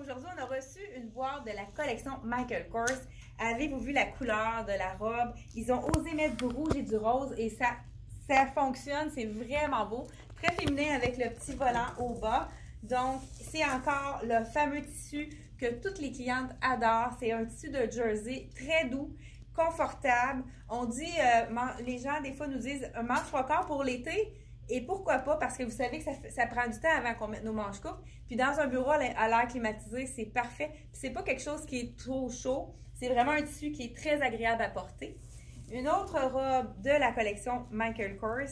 Aujourd'hui, on a reçu une boîte de la collection Michael Kors. Avez-vous vu la couleur de la robe? Ils ont osé mettre du rouge et du rose et ça fonctionne, c'est vraiment beau. Très féminin avec le petit volant au bas. Donc, c'est encore le fameux tissu que toutes les clientes adorent. C'est un tissu de jersey très doux, confortable. On dit, les gens des fois nous disent « manche trois quarts pour l'été ». Et pourquoi pas? Parce que vous savez que ça prend du temps avant qu'on mette nos manches courtes. Puis dans un bureau à l'air climatisé, c'est parfait. Puis c'est pas quelque chose qui est trop chaud. C'est vraiment un tissu qui est très agréable à porter. Une autre robe de la collection Michael Kors.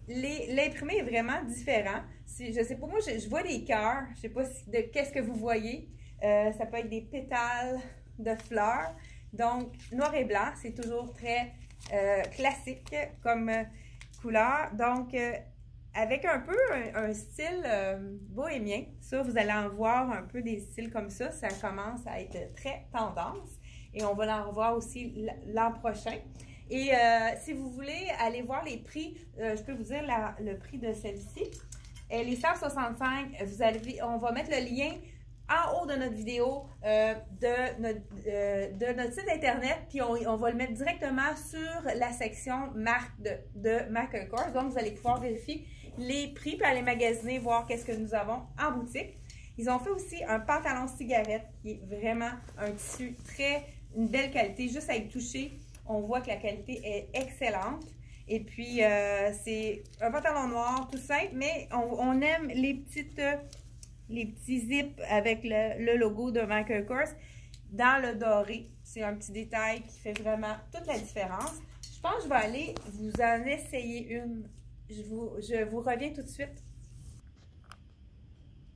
L'imprimé est vraiment différent. Je sais pas, moi je vois des cœurs. Je sais pas qu'est-ce que vous voyez. Ça peut être des pétales de fleurs. Donc noir et blanc, c'est toujours très classique comme couleur. Donc avec un peu un style bohémien. Ça, vous allez en voir un peu des styles comme ça. Ça commence à être très tendance. Et on va en revoir aussi l'an prochain. Et si vous voulez aller voir les prix, je peux vous dire le prix de celle-ci. Elle est 165. On va mettre le lien en haut de notre vidéo de notre site internet, puis on va le mettre directement sur la section marque de Michael Kors. Donc, vous allez pouvoir vérifier les prix, puis aller magasiner, voir qu'est-ce que nous avons en boutique. Ils ont fait aussi un pantalon cigarette qui est vraiment un tissu une belle qualité. Juste à y toucher, on voit que la qualité est excellente. Et puis, c'est un pantalon noir tout simple, mais on aime les petits zips avec le logo de Michael Kors dans le doré. C'est un petit détail qui fait vraiment toute la différence. Je pense que je vais aller vous en essayer une. Je vous reviens tout de suite.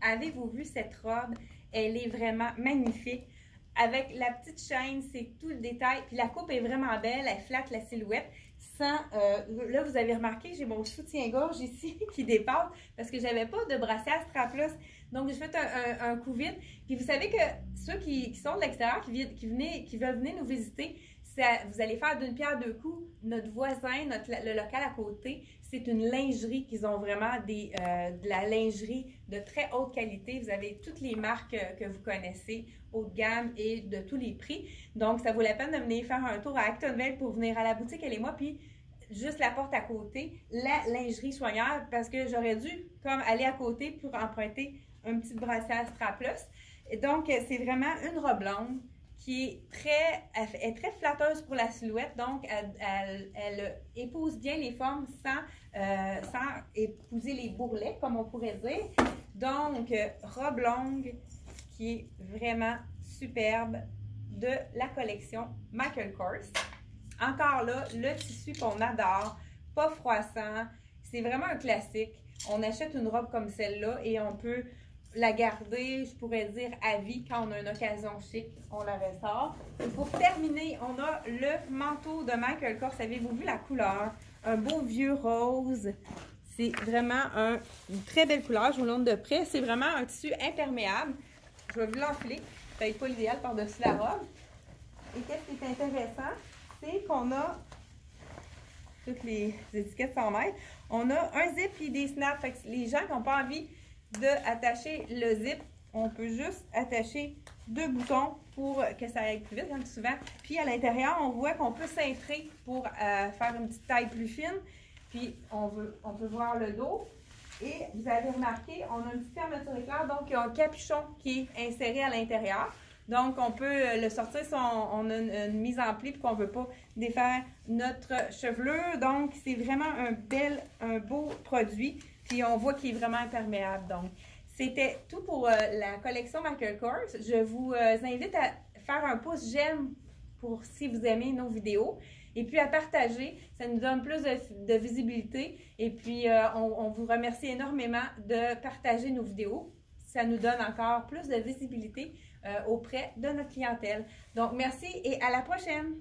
Avez-vous vu cette robe? Elle est vraiment magnifique. Avec la petite chaîne, c'est tout le détail. Puis la coupe est vraiment belle, elle flatte la silhouette. Là, vous avez remarqué, j'ai mon soutien-gorge ici qui dépasse parce que j'avais pas de brassière strapless. Donc, j'ai fait un coup vide. Puis vous savez que ceux qui sont de l'extérieur, qui veulent venir nous visiter, vous allez faire d'une pierre deux coups. Notre voisin, le local à côté, c'est une lingerie qu'ils ont vraiment de la lingerie de très haute qualité. Vous avez toutes les marques que vous connaissez, haut de gamme et de tous les prix. Donc, ça vaut la peine de venir faire un tour à Actonville pour venir à la boutique, elle et moi, puis juste la porte à côté, la lingerie soigneur, parce que j'aurais dû comme aller à côté pour emprunter une petite brassière strapless. Et donc, c'est vraiment une robe longue qui est très flatteuse pour la silhouette, donc elle épouse bien les formes sans épouser les bourrelets, comme on pourrait dire. Donc, robe longue qui est vraiment superbe de la collection Michael Kors. Encore là, le tissu qu'on adore, pas froissant, c'est vraiment un classique. On achète une robe comme celle-là et on peut la garder, je pourrais dire, à vie. Quand on a une occasion chic, on la ressort. Et pour terminer, on a le manteau de Michael Kors. Avez-vous vu la couleur? Un beau vieux rose. C'est vraiment une très belle couleur. Je vous le montre de près. C'est vraiment un tissu imperméable. Je vais vous l'enfiler. Peut-être pas l'idéal par-dessus la robe. Et qu'est-ce qui est intéressant, c'est qu'on a toutes les étiquettes sans mètres. On a un zip et des snaps. Fait que les gens qui n'ont pas envie d'attacher le zip, on peut juste attacher deux boutons pour que ça aille plus vite, comme souvent. Puis à l'intérieur, on voit qu'on peut cintrer pour faire une petite taille plus fine. Puis on peut voir le dos. Et vous avez remarqué, on a une petite fermeture éclair, donc il y a un capuchon qui est inséré à l'intérieur. Donc on peut le sortir si on a une mise en pli et qu'on ne veut pas défaire notre chevelure. Donc c'est vraiment un beau produit. Puis on voit qu'il est vraiment imperméable. Donc, c'était tout pour la collection Michael Kors. Je vous invite à faire un pouce j'aime pour si vous aimez nos vidéos. Et puis à partager, ça nous donne plus de visibilité. Et puis on vous remercie énormément de partager nos vidéos. Ça nous donne encore plus de visibilité auprès de notre clientèle. Donc merci et à la prochaine!